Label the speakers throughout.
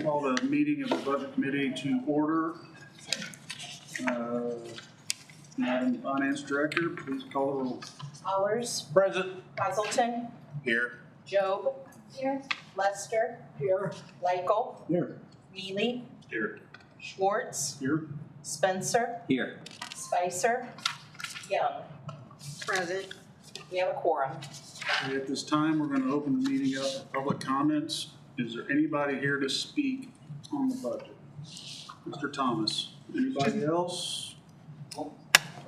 Speaker 1: Call the meeting of the Budget Committee to order. Madam Finance Director, please call the roll.
Speaker 2: Allers.
Speaker 1: Present.
Speaker 2: Hazelton.
Speaker 1: Here.
Speaker 2: Job. Here. Lester.
Speaker 1: Here.
Speaker 2: Leichel.
Speaker 1: Here.
Speaker 2: Mealy.
Speaker 1: Here.
Speaker 2: Schwartz.
Speaker 1: Here.
Speaker 2: Spencer.
Speaker 3: Here.
Speaker 2: Spicer. Young. Present. We have a quorum.
Speaker 1: At this time, we're going to open the meeting up for public comments. Is there anybody here to speak on the budget? Mr. Thomas, anybody else?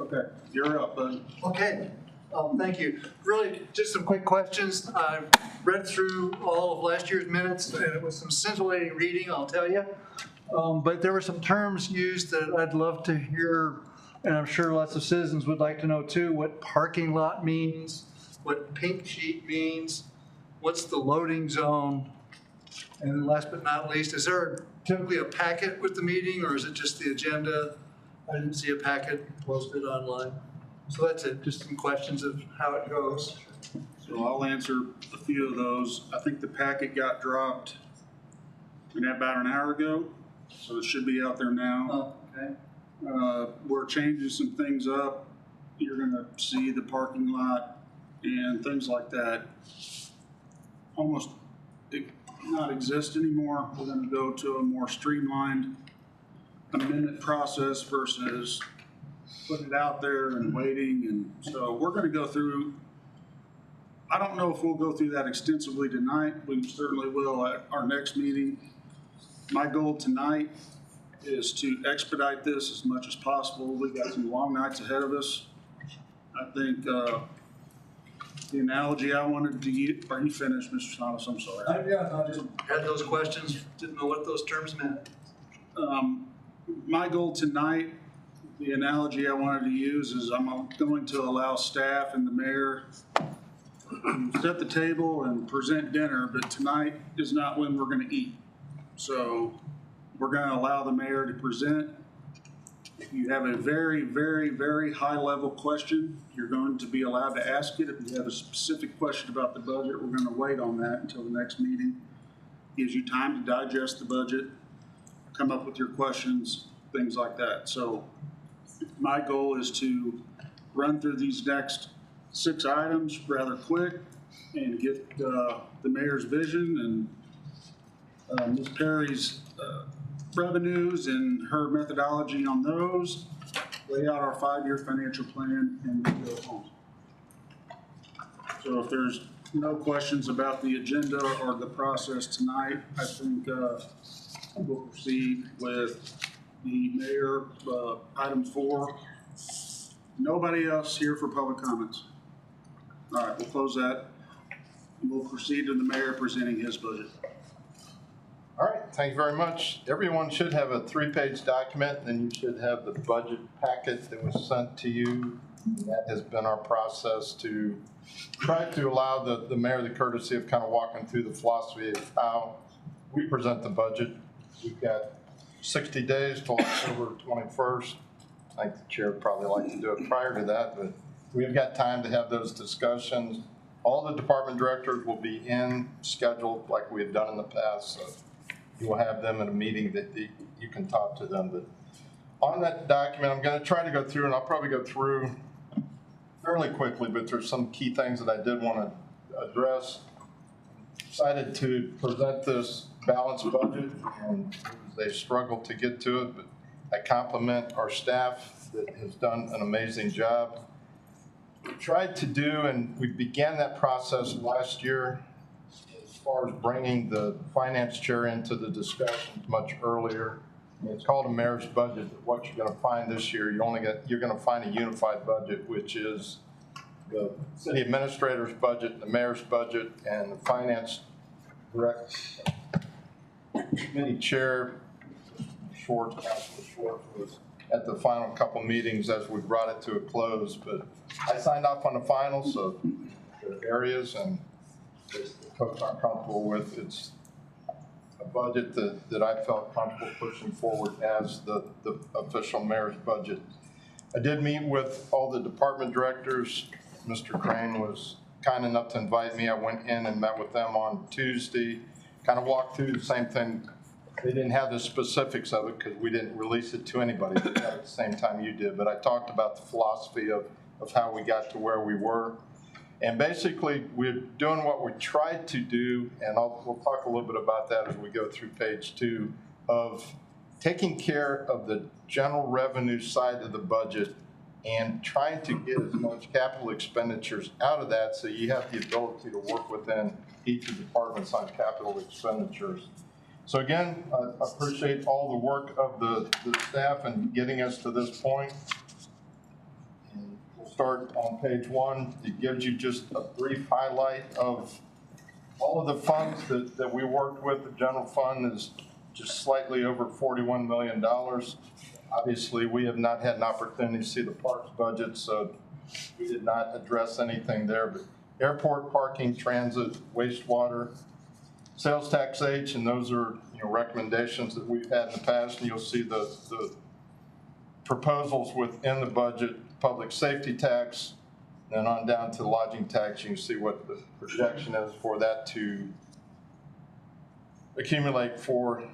Speaker 1: Okay, you're up, bud.
Speaker 4: Okay, thank you. Really, just some quick questions. I've read through all of last year's minutes, and it was some scintillating reading, I'll tell you. But there were some terms used that I'd love to hear, and I'm sure lots of citizens would like to know too, what parking lot means, what pink sheet means, what's the loading zone, and then last but not least, is there typically a packet with the meeting, or is it just the agenda? I didn't see a packet posted online. So that's it, just some questions of how it goes.
Speaker 1: So I'll answer a few of those. I think the packet got dropped about an hour ago, so it should be out there now.
Speaker 4: Okay.
Speaker 1: We're changing some things up. You're gonna see the parking lot and things like that almost not exist anymore. We're gonna go to a more streamlined amendment process versus putting it out there and waiting. And so we're gonna go through, I don't know if we'll go through that extensively tonight. We certainly will at our next meeting. My goal tonight is to expedite this as much as possible. We got some long nights ahead of us. I think the analogy I wanted to use, are you finished, Mr. Thomas? I'm sorry.
Speaker 4: I just had those questions, didn't know what those terms meant.
Speaker 1: My goal tonight, the analogy I wanted to use is I'm going to allow staff and the mayor to set the table and present dinner, but tonight is not when we're going to eat. So we're going to allow the mayor to present. If you have a very, very, very high level question, you're going to be allowed to ask it. If you have a specific question about the budget, we're going to wait on that until the next meeting. Gives you time to digest the budget, come up with your questions, things like that. So my goal is to run through these next 6 items rather quick and get the mayor's vision and Ms. Perry's revenues and her methodology on those, lay out our 5-year financial plan, and then go home. So if there's no questions about the agenda or the process tonight, I think we'll proceed with the mayor, item 4. Nobody else here for public comments. All right, we'll close that. We'll proceed to the mayor presenting his budget.
Speaker 5: All right, thank you very much. Everyone should have a 3-page document, and you should have the budget packet that was sent to you. That has been our process to try to allow the mayor the courtesy of kind of walking through the philosophy of how we present the budget. We've got 60 days till October 21st. I think the chair would probably like to do it prior to that, but we've got time to have those discussions. All the department directors will be in scheduled like we've done in the past, so you will have them in a meeting that you can talk to them. But on that document, I'm going to try to go through, and I'll probably go through fairly quickly, but there's some key things that I did want to address. Decided to present this balanced budget, and they struggled to get to it, but I compliment our staff that has done an amazing job. We tried to do, and we began that process last year as far as bringing the finance chair into the discussions much earlier. It's called a mayor's budget. What you're going to find this year, you're going to find a unified budget, which is the city administrator's budget, the mayor's budget, and the finance direct committee chair, Councilor Schwartz, was at the final couple meetings as we brought it to a close. But I signed off on the final, so the areas and the folks aren't comfortable with, it's a budget that I felt comfortable pushing forward as the official mayor's budget. I did meet with all the department directors. Mr. Crane was kind enough to invite me. I went in and met with them on Tuesday, kind of walked through the same thing they didn't have the specifics of it because we didn't release it to anybody at the same time you did. But I talked about the philosophy of how we got to where we were. And basically, we're doing what we tried to do, and we'll talk a little bit about that as we go through page 2, of taking care of the general revenue side of the budget and trying to get as much capital expenditures out of that so you have the ability to work within each of the departments on capital expenditures. So again, I appreciate all the work of the staff in getting us to this point. And we'll start on page 1. It gives you just a brief highlight of all of the funds that we worked with. The general fund is just slightly over $41 million. Obviously, we have not had an opportunity to see the parks budget, so we did not address anything there. But airport parking, transit, wastewater, sales tax H, and those are recommendations that we've had in the past, and you'll see the proposals within the budget. Public safety tax, then on down to lodging tax, you can see what the projection is for that to accumulate for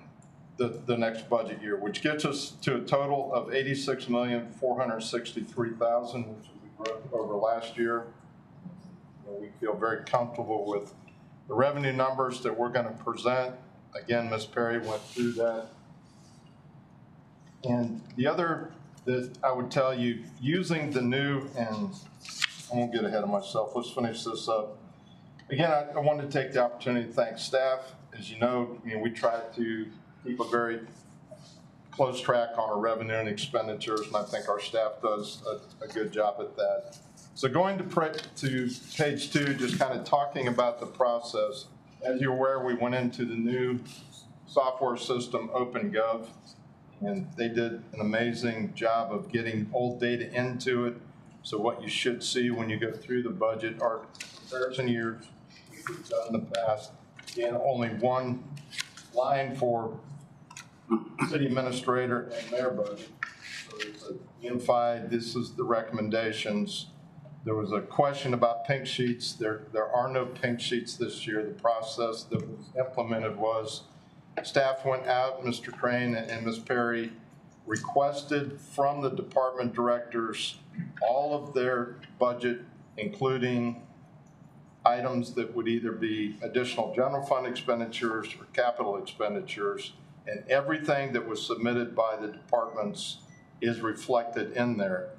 Speaker 5: the next budget year, which gets us to a total of $86,463,000, which is a growth over last year. We feel very comfortable with the revenue numbers that we're going to present. Again, Ms. Perry went through that. And the other that I would tell you, using the new, and I won't get ahead of myself, let's finish this up. Again, I wanted to take the opportunity to thank staff. As you know, we try to keep a very close track on our revenue and expenditures, and I think our staff does a good job at that. So going to page 2, just kind of talking about the process. As you're aware, we went into the new software system, OpenGov, and they did an amazing job of getting old data into it. So what you should see when you go through the budget are comparison years we've done in the past, and only one line for city administrator and their budget. So it's a unified, this is the recommendations. There was a question about pink sheets. There are no pink sheets this year. The process that was implemented was staff went out, Mr. Crane and Ms. Perry requested from the department directors all of their budget, including items that would either be additional general fund expenditures or capital expenditures, and everything that was submitted by the departments is reflected in there.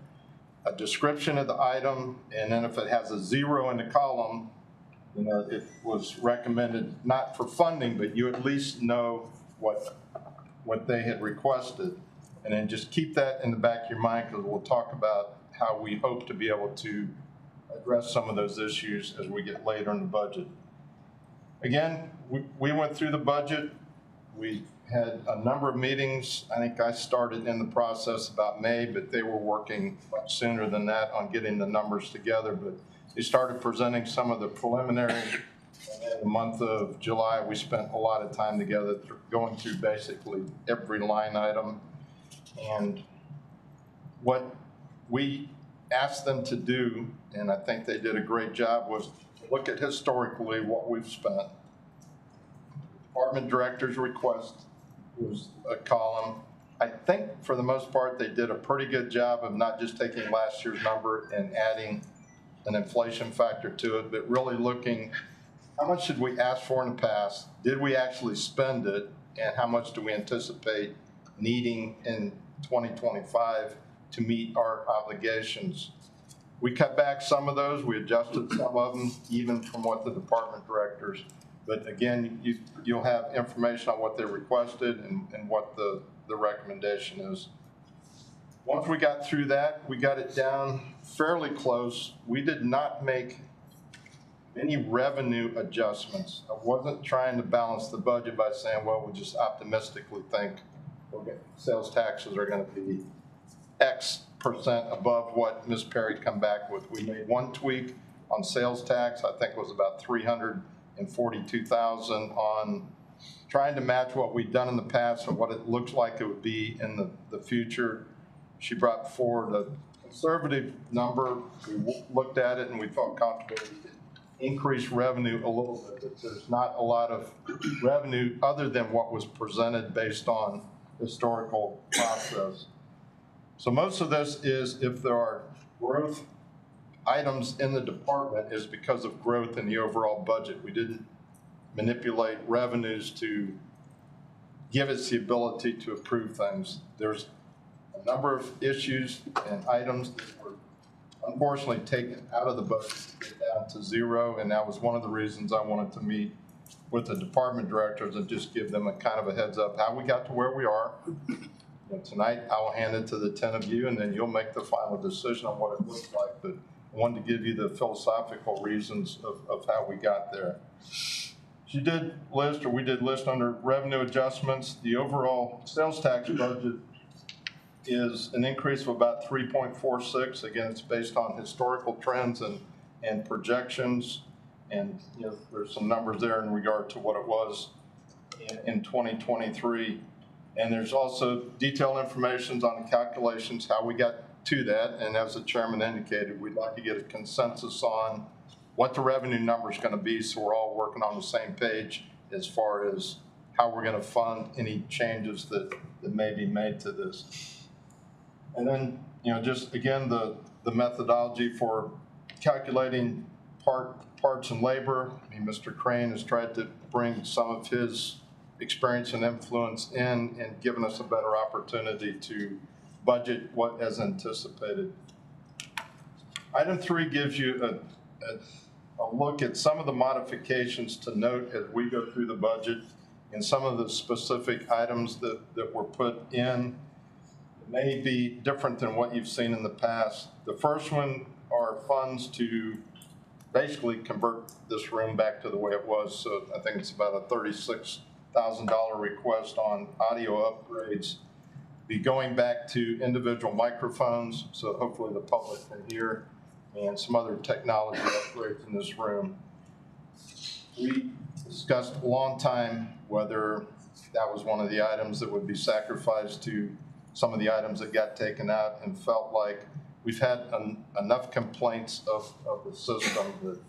Speaker 5: A description of the item, and then if it has a 0 in the column, it was recommended not for funding, but you at least know what they had requested. And then just keep that in the back of your mind, because we'll talk about how we hope to be able to address some of those issues as we get later in the budget. Again, we went through the budget. We had a number of meetings. I think I started in the process about May, but they were working much sooner than that on getting the numbers together. But they started presenting some of the preliminary. And in the month of July, we spent a lot of time together going through basically every line item. And what we asked them to do, and I think they did a great job, was to look at historically what we've spent. Department director's request was a column. I think for the most part they did a pretty good job of not just taking last year's number and adding an inflation factor to it, but really looking how much did we ask for in the past, did we actually spend it, and how much do we anticipate needing in 2025 to meet our obligations. We cut back some of those, we adjusted some of them, even from what the department directors, but again, you'll have information on what they requested and what the recommendation is. Once we got through that, we got it down fairly close. We did not make any revenue adjustments. I wasn't trying to balance the budget by saying, well, we just optimistically think okay, sales taxes are going to be X percent above what Ms. Perry come back with. We made one tweak on sales tax. I think it was about $342,000 on trying to match what we've done in the past and what it looks like it would be in the future. She brought forward a conservative number. We looked at it and we felt comfortable increase revenue a little bit. But there's not a lot of revenue other than what was presented based on historical process. So most of this is if there are growth items in the department is because of growth in the overall budget. We didn't manipulate revenues to give us the ability to approve things. There's a number of issues and items that were unfortunately taken out of the budget to get down to zero, and that was one of the reasons I wanted to meet with the department directors and just give them a kind of a heads up how we got to where we are. And tonight I will hand it to the 10 of you, and then you'll make the final decision on what it looks like. But I wanted to give you the philosophical reasons of how we got there. We did list under revenue adjustments. The overall sales tax budget is an increase of about 3.46. Again, it's based on historical trends and projections. And there's some numbers there in regard to what it was in 2023. And there's also detailed information on the calculations, how we got to that. And as the chairman indicated, we'd like to get a consensus on what the revenue number is going to be, so we're all working on the same page as far as how we're going to fund any changes that may be made to this. And then, just again, the methodology for calculating parts and labor. I mean, Mr. Crane has tried to bring some of his experience and influence in and given us a better opportunity to budget what as anticipated. Item 3 gives you a look at some of the modifications to note as we go through the budget and some of the specific items that were put in may be different than what you've seen in the past. The first one are funds to basically convert this room back to the way it was. So I think it's about a $36,000 request on audio upgrades. Be going back to individual microphones, so hopefully the public can hear, and some other technology upgrades in this room. We discussed a long time whether that was one of the items that would be sacrificed to some of the items that got taken out, and felt like we've had enough complaints of the system that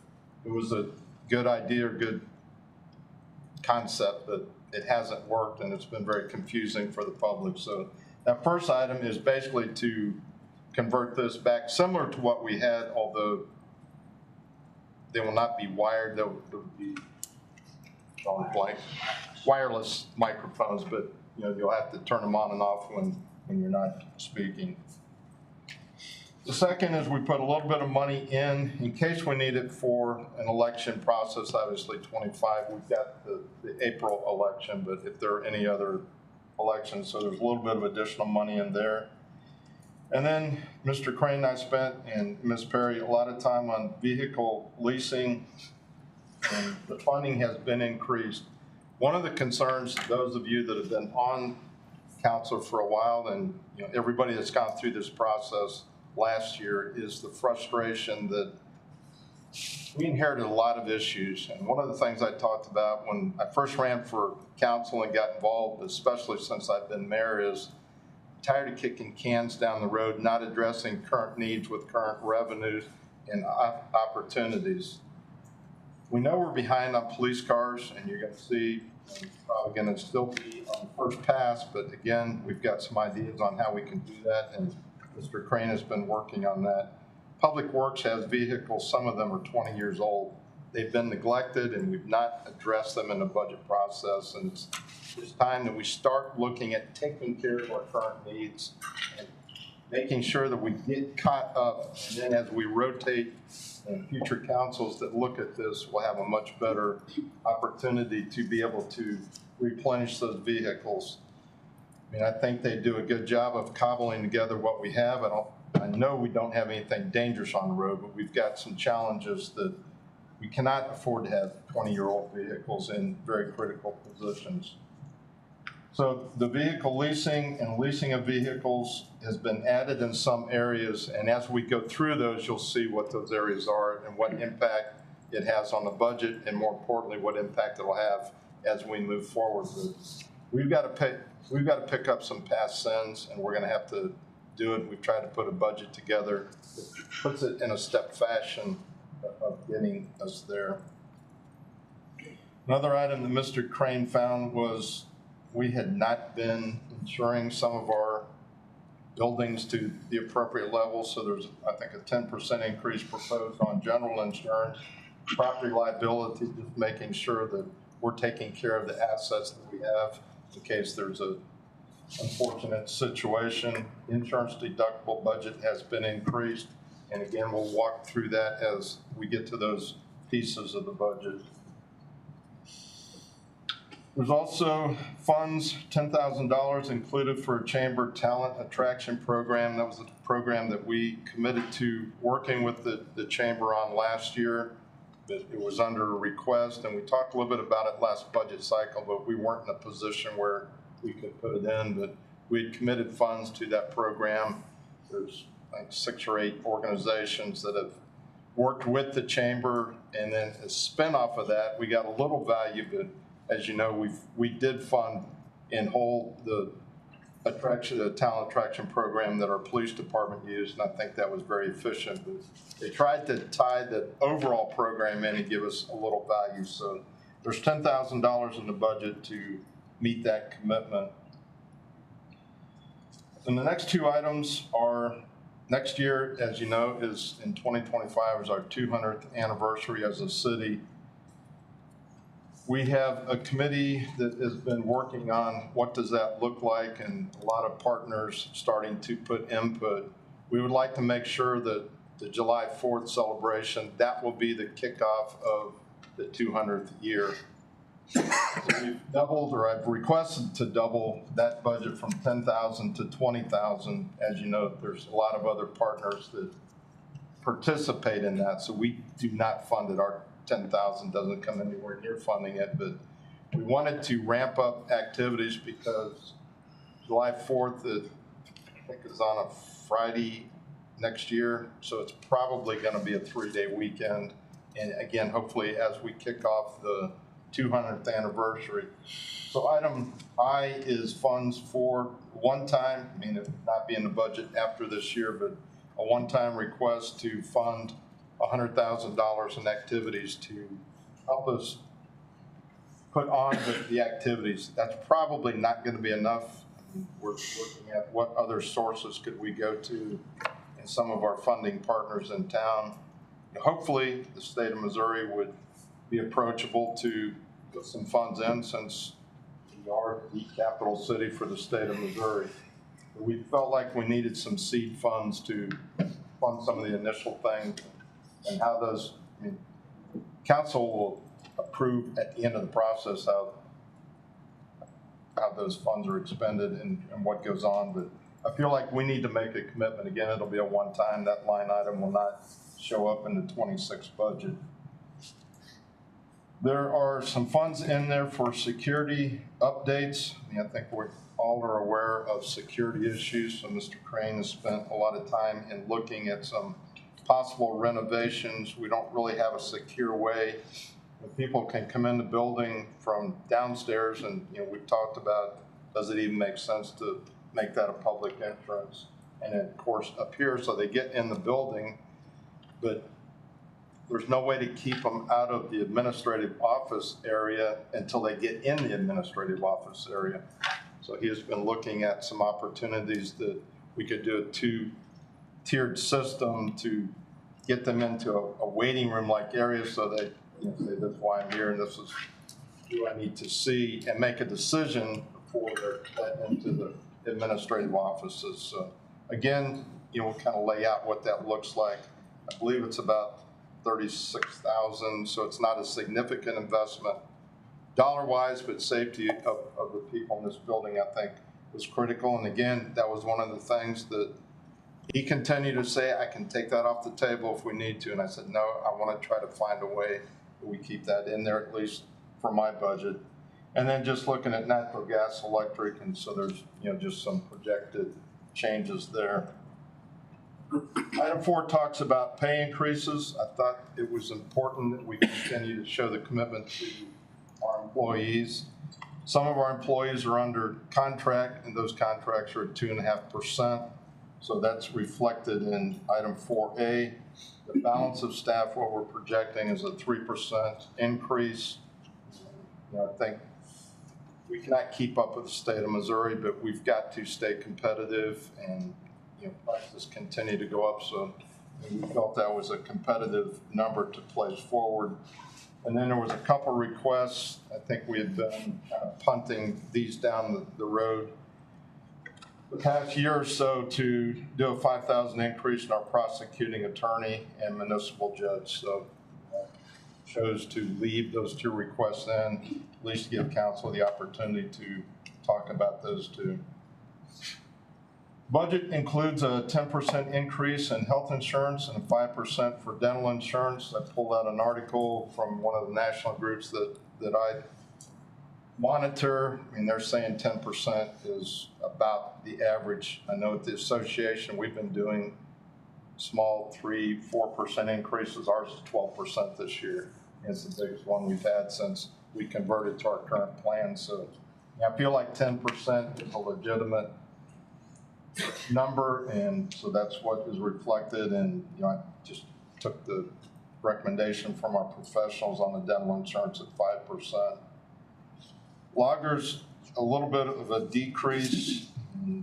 Speaker 5: it was a good idea or good concept, but it hasn't worked and it's been very confusing for the public. So that first item is basically to convert this back similar to what we had, although they will not be wired. They'll be wireless microphones, but you'll have to turn them on and off when you're not speaking. The second is we put a little bit of money in case we need it for an election process. Obviously 25, we've got the April election, but if there are any other elections, so there's a little bit of additional money in there. And then Mr. Crane and I spent, and Ms. Perry, a lot of time on vehicle leasing, and the funding has been increased. One of the concerns, those of you that have been on council for a while, and everybody that's gone through this process last year, is the frustration that we inherited a lot of issues. And one of the things I talked about when I first ran for council and got involved, especially since I've been mayor, is tired of kicking cans down the road, not addressing current needs with current revenues and opportunities. We know we're behind on police cars, and you're going to see, and it's probably going to still be on the first pass, but again, we've got some ideas on how we can do that, and Mr. Crane has been working on that. Public Works has vehicles, some of them are 20 years old. They've been neglected, and we've not addressed them in the budget process, and it's time that we start looking at taking care of our current needs and making sure that we get caught up, and then as we rotate and future councils that look at this will have a much better opportunity to be able to replenish those vehicles. I mean, I think they do a good job of cobbling together what we have. I know we don't have anything dangerous on the road, but we've got some challenges that we cannot afford to have 20-year-old vehicles in very critical positions. So the vehicle leasing and leasing of vehicles has been added in some areas, and as we go through those, you'll see what those areas are and what impact it has on the budget, and more importantly, what impact it will have as we move forward. We've got to pick up some past sins, and we're going to have to do it. We've tried to put a budget together that puts it in a step fashion of getting us there. Another item that Mr. Crane found was we had not been insuring some of our buildings to the appropriate level, so there's, I think, a 10% increase proposed on general insurance, property liability, just making sure that we're taking care of the assets that we have in case there's a unfortunate situation. Insurance deductible budget has been increased, and again, we'll walk through that as we get to those pieces of the budget. There's also funds, $10,000 included for a chamber talent attraction program. That was a program that we committed to working with the chamber on last year. It was under a request, and we talked a little bit about it last budget cycle, but we weren't in a position where we could put it in, but we had committed funds to that program. There's like 6 or 8 organizations that have worked with the chamber, and then a spinoff of that, we got a little value, but as you know, we did fund in whole the talent attraction program that our police department used, and I think that was very efficient. But they tried to tie the overall program in and give us a little value. So there's $10,000 in the budget to meet that commitment. And the next 2 items are next year, as you know, is in 2025 is our 200th anniversary as a city. We have a committee that has been working on what does that look like, and a lot of partners starting to put input. We would like to make sure that the July 4th celebration, that will be the kickoff of the 200th year. So we've doubled, or I've requested to double that budget from $10,000 to $20,000. As you know, there's a lot of other partners that participate in that, so we do not fund it. Our $10,000 doesn't come anywhere near funding it, but we wanted to ramp up activities because July 4th, I think, is on a Friday next year, so it's probably going to be a 3-day weekend. And again, hopefully, as we kick off the 200th anniversary. So item I is funds for one-time, I mean, it would not be in the budget after this year, but a one-time request to fund $100,000 in activities to help us put on the activities. That's probably not going to be enough. We're looking at what other sources could we go to and some of our funding partners in town. Hopefully, the state of Missouri would be approachable to put some funds in, since we are the capital city for the state of Missouri. We felt like we needed some seed funds to fund some of the initial things. And how those, I mean, council will approve at the end of the process how those funds are expended and what goes on. But I feel like we need to make a commitment. Again, it'll be a one-time. That line item will not show up in the 26 budget. There are some funds in there for security updates. I mean, I think we all are aware of security issues. So Mr. Crane has spent a lot of time in looking at some possible renovations. We don't really have a secure way that people can come in the building from downstairs, and we've talked about, does it even make sense to make that a public entrance? And of course up here, so they get in the building, but there's no way to keep them out of the administrative office area until they get in the administrative office area. So he has been looking at some opportunities that we could do a 2-tiered system to get them into a waiting room like area, so they say, that's why I'm here and this is who I need to see, and make a decision before they're let into the administrative offices. So again, we'll kind of lay out what that looks like. I believe it's about $36,000, so it's not a significant investment dollar-wise, but safety of the people in this building, I think, was critical. And again, that was one of the things that he continued to say, I can take that off the table if we need to. And I said, no, I want to try to find a way that we keep that in there, at least for my budget. And then just looking at natural gas, electric, and so there's just some projected changes there. Item 4 talks about pay increases. I thought it was important that we continue to show the commitment to our employees. Some of our employees are under contract, and those contracts are at 2.5%. So that's reflected in item 4A. The balance of staff, what we're projecting is a 3% increase. I think we cannot keep up with the state of Missouri, but we've got to stay competitive, and prices continue to go up. So we felt that was a competitive number to place forward. And then there was a couple requests. I think we had been kind of punting these down the road the past year or so to do a $5,000 increase in our prosecuting attorney and municipal judge. So chose to leave those two requests in, at least give council the opportunity to talk about those two. Budget includes a 10% increase in health insurance and 5% for dental insurance. I pulled out an article from one of the national groups that I monitor. I mean, they're saying 10% is about the average. I know at the association, we've been doing small 3-4% increases. Ours is 12% this year. It's the biggest one we've had since we converted to our current plan. So I feel like 10% is a legitimate number, and so that's what is reflected. And I just took the recommendation from our professionals on the dental insurance at 5%. Loggers, a little bit of a decrease. I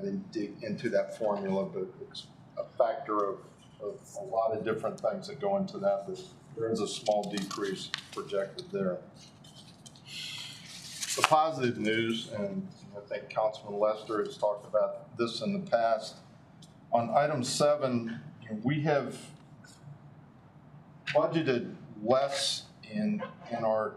Speaker 5: didn't dig into that formula, but it's a factor of a lot of different things that go into that, but there is a small decrease projected there. The positive news, and I think Councilman Lester has talked about this in the past, on item 7, we have budgeted less in our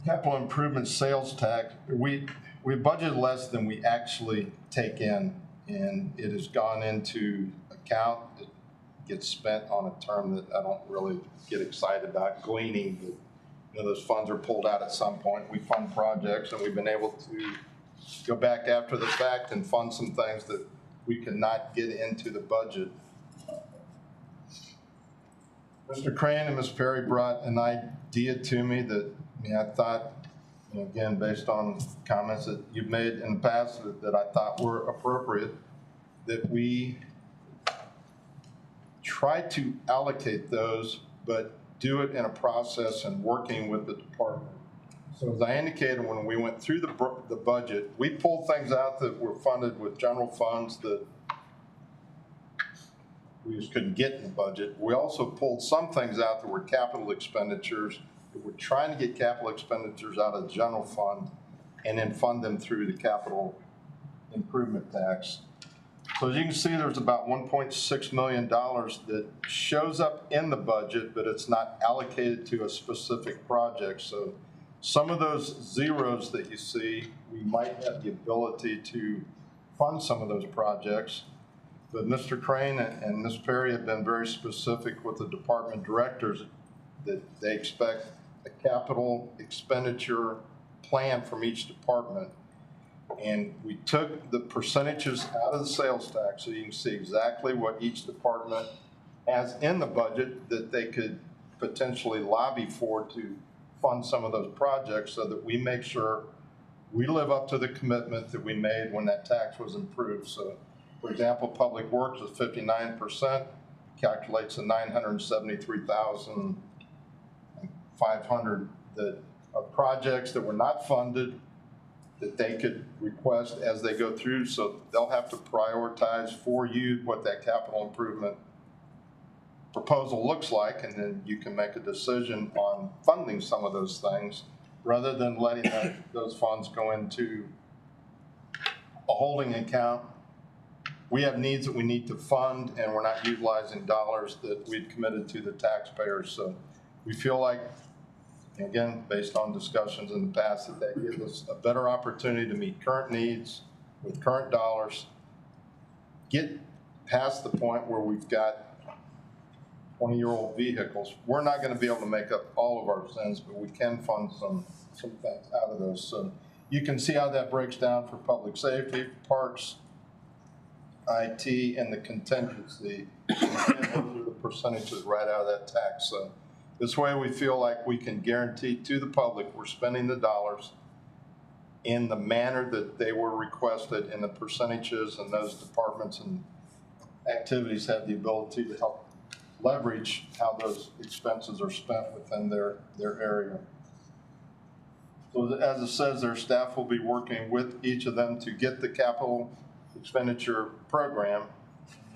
Speaker 5: capital improvement sales tax. We budgeted less than we actually take in, and it has gone into account. It gets spent on a term that I don't really get excited about, gleaning. But, those funds are pulled out at some point. We fund projects, and we've been able to go back after the fact and fund some things that we cannot get into the budget. Mr. Crane and Ms. Perry brought an idea to me that I thought, again, based on comments that you've made in the past that I thought were appropriate, that we try to allocate those, but do it in a process and working with the department. So as I indicated, when we went through the budget, we pulled things out that were funded with general funds that we just couldn't get in the budget. We also pulled some things out that were capital expenditures. We're trying to get capital expenditures out of the general fund and then fund them through the capital improvement tax. So as you can see, there's about $1.6 million that shows up in the budget, but it's not allocated to a specific project. So some of those zeros that you see, we might have the ability to fund some of those projects. But Mr. Crane and Ms. Perry have been very specific with the department directors that they expect a capital expenditure plan from each department. And we took the percentages out of the sales tax so you can see exactly what each department has in the budget that they could potentially lobby for to fund some of those projects, so that we make sure we live up to the commitment that we made when that tax was improved. So, for example, Public Works is 59%, calculates a $973,500 of projects that were not funded that they could request as they go through. So they'll have to prioritize for you what that capital improvement proposal looks like, and then you can make a decision on funding some of those things rather than letting those funds go into a holding account. We have needs that we need to fund, and we're not utilizing dollars that we've committed to the taxpayers. So we feel like, again, based on discussions in the past, that gives us a better opportunity to meet current needs with current dollars, get past the point where we've got 20-year-old vehicles. We're not going to be able to make up all of our sins, but we can fund some things out of those. So you can see how that breaks down for public safety, parks, IT, and the contingency. And those are the percentages right out of that tax. So this way we feel like we can guarantee to the public we're spending the dollars in the manner that they were requested in the percentages, and those departments and activities have the ability to help leverage how those expenses are spent within their area. So as it says, their staff will be working with each of them to get the capital expenditure program.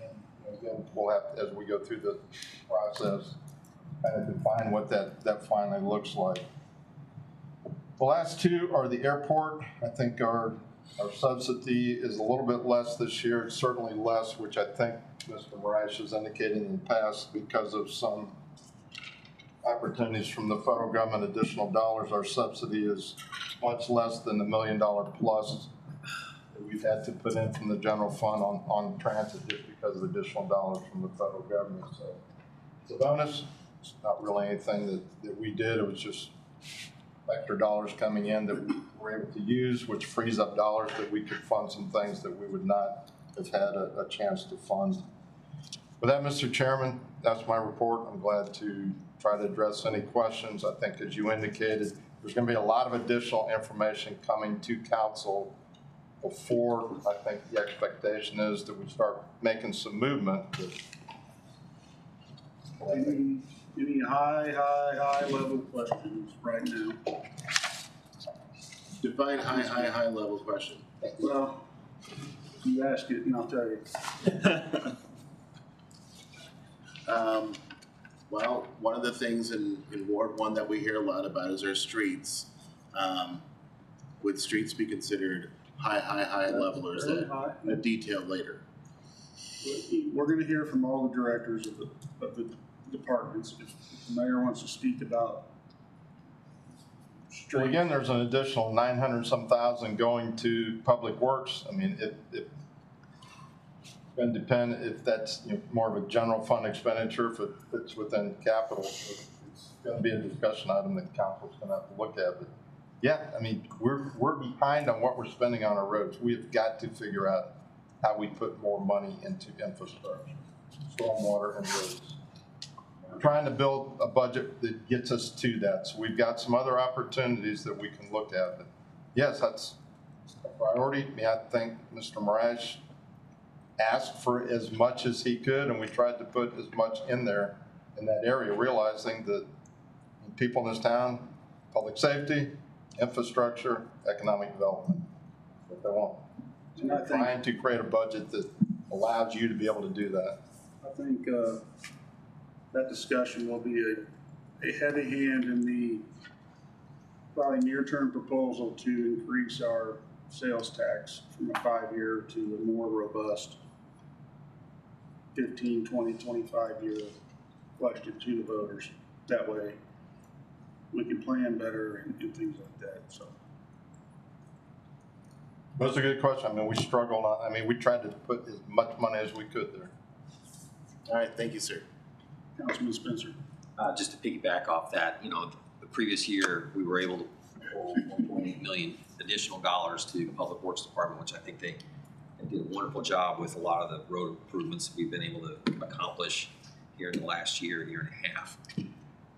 Speaker 5: And again, we'll have, as we go through the process, kind of define what that finally looks like. The last two are the airport. I think our subsidy is a little bit less this year. It's certainly less, which I think Mr. Morash has indicated in the past because of some opportunities from the federal government, additional dollars. Our subsidy is much less than the $1 million plus that we've had to put in from the general fund on transit just because of additional dollars from the federal government. So it's a bonus. It's not really anything that we did. It was just extra dollars coming in that we were able to use, which frees up dollars that we could fund some things that we would not have had a chance to fund. With that, Mr. Chairman, that's my report. I'm glad to try to address any questions. I think, as you indicated, there's going to be a lot of additional information coming to council before I think the expectation is that we start making some movement.
Speaker 1: Any high level questions right now?
Speaker 3: Define high level question.
Speaker 1: Well, you ask it and I'll tell you.
Speaker 3: Well, one of the things in Ward 1 that we hear a lot about is our streets. Would streets be considered high level, or is
Speaker 1: Very
Speaker 3: that
Speaker 1: high.
Speaker 3: a detail later?
Speaker 1: We're gonna hear from all the directors of the departments. If the mayor wants to speak about
Speaker 5: Well,
Speaker 1: street.
Speaker 5: again, there's an additional 900-some thousand going to Public Works. I mean, it's going to depend if that's more of a general fund expenditure, if it fits within capital. It's going to be a discussion item that council's going to have to look at. But yeah, I mean, we're behind on what we're spending on our roads. We've got to figure out how we put more money into infrastructure, stormwater, and roads. We're trying to build a budget that gets us to that. So we've got some other opportunities that we can look at. But yes, that's a priority. I mean, I think Mr. Morash asked for as much as he could, and we tried to put as much in there in that area, realizing that people in this town, public safety, infrastructure, economic development, what they want.
Speaker 1: And I
Speaker 5: We're
Speaker 1: think-
Speaker 5: trying to create a budget that allows you to be able to do that.
Speaker 1: I think that discussion will be a heavy hand in the probably near-term proposal to increase our sales tax from a 5-year to a more robust 15, 20, 25-year question to the voters. That way we can plan better and things like that, so.
Speaker 5: That's a good question. I mean, we struggled on, I mean, we tried to put as much money as we could there.
Speaker 3: All right, thank you, sir.
Speaker 1: Councilman Spencer.
Speaker 6: Just to piggyback off that, the previous year, we were able to pull 1.8 million additional dollars to the Public Works Department, which I think they did a wonderful job with a lot of the road improvements we've been able to accomplish here in the last year and a half.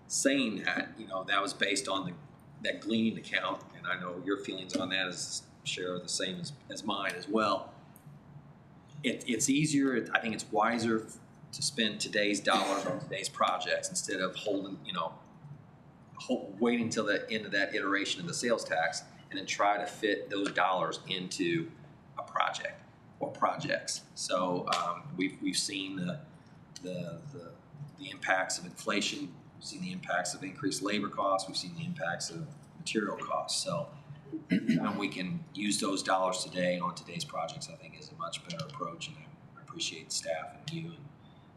Speaker 6: Saying that, that was based on that gleaning account, and I know your feelings on that is share the same as mine as well. It's easier, I think it's wiser to spend today's dollars on today's projects instead of waiting till the end of that iteration of the sales tax and then try to fit those dollars into a project or projects. So we've seen the impacts of inflation, we've seen the impacts of increased labor costs, we've seen the impacts of material costs. So we can use those dollars today on today's projects, I think, is a much better approach, and I appreciate the staff and you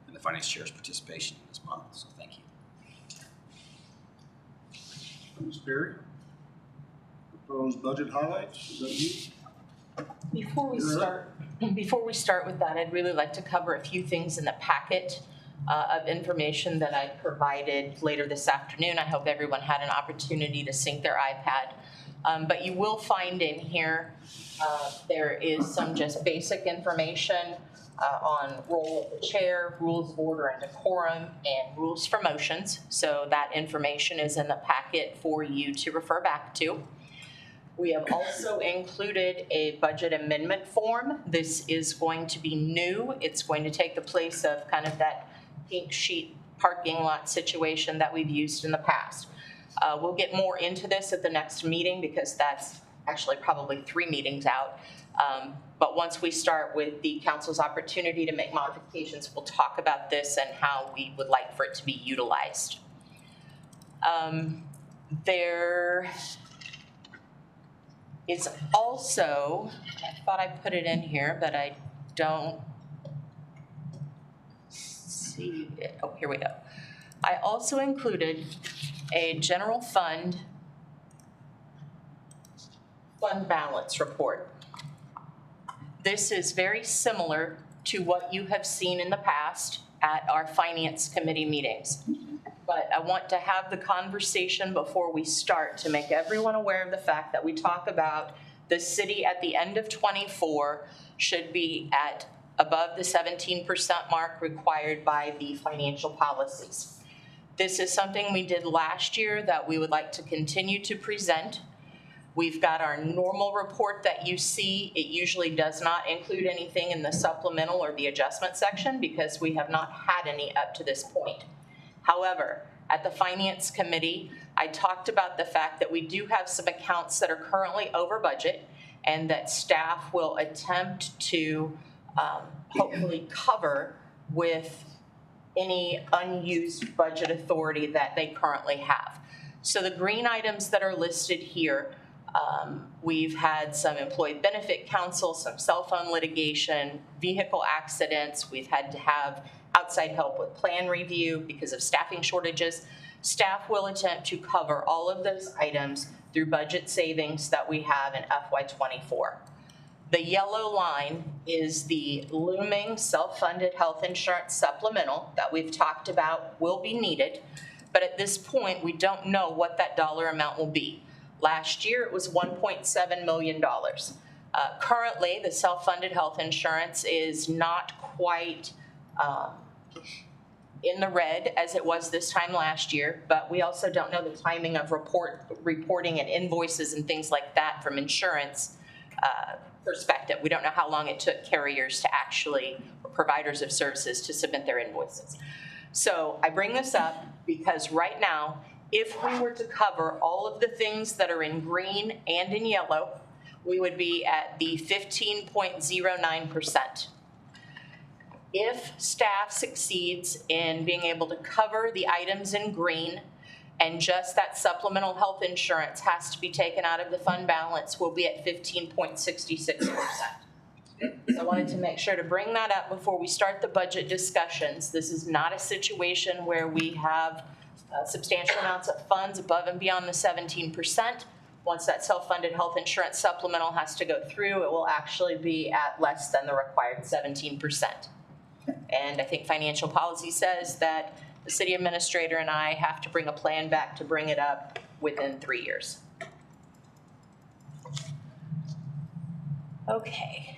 Speaker 6: and the finance chair's participation in this month. So thank you.
Speaker 1: Ms. Perry? Proposed budget highlights, is that you?
Speaker 2: Before we start with that, I'd really like to cover a few things in the packet of information that I provided later this afternoon. I hope everyone had an opportunity to sync their iPad. But you will find in here, there is some just basic information on role of the chair, rules of order and decorum, and rules for motions. So that information is in the packet for you to refer back to. We have also included a budget amendment form. This is going to be new. It's going to take the place of kind of that pink sheet parking lot situation that we've used in the past. We'll get more into this at the next meeting because that's actually probably 3 meetings out. But once we start with the council's opportunity to make modifications, we'll talk about this and how we would like for it to be utilized. There is also, I thought I put it in here, but I don't see it. Oh, here we go. I also included a general fund balance report. This is very similar to what you have seen in the past at our finance committee meetings. But I want to have the conversation before we start to make everyone aware of the fact that we talk about the city at the end of '24 should be at above the 17% mark required by the financial policies. This is something we did last year that we would like to continue to present. We've got our normal report that you see. It usually does not include anything in the supplemental or the adjustment section because we have not had any up to this point. However, at the Finance Committee, I talked about the fact that we do have some accounts that are currently over budget and that staff will attempt to hopefully cover with any unused budget authority that they currently have. So the green items that are listed here, we've had some employee benefit counsel, some cell phone litigation, vehicle accidents. We've had to have outside help with plan review because of staffing shortages. Staff will attempt to cover all of those items through budget savings that we have in FY24. The yellow line is the looming self-funded health insurance supplemental that we've talked about will be needed, but at this point, we don't know what that dollar amount will be. Last year, it was $1.7 million. Currently, the self-funded health insurance is not quite in the red as it was this time last year, but we also don't know the timing of reporting and invoices and things like that from insurance perspective. We don't know how long it took carriers to actually, or providers of services to submit their invoices. So I bring this up because right now, if we were to cover all of the things that are in green and in yellow, we would be at the 15.09%. If staff succeeds in being able to cover the items in green and just that supplemental health insurance has to be taken out of the fund balance, we'll be at 15.66%. So I wanted to make sure to bring that up before we start the budget discussions. This is not a situation where we have substantial amounts of funds above and beyond the 17%. Once that self-funded health insurance supplemental has to go through, it will actually be at less than the required 17%. And I think financial policy says that the city administrator and I have to bring a plan back to bring it up within 3 years. Okay,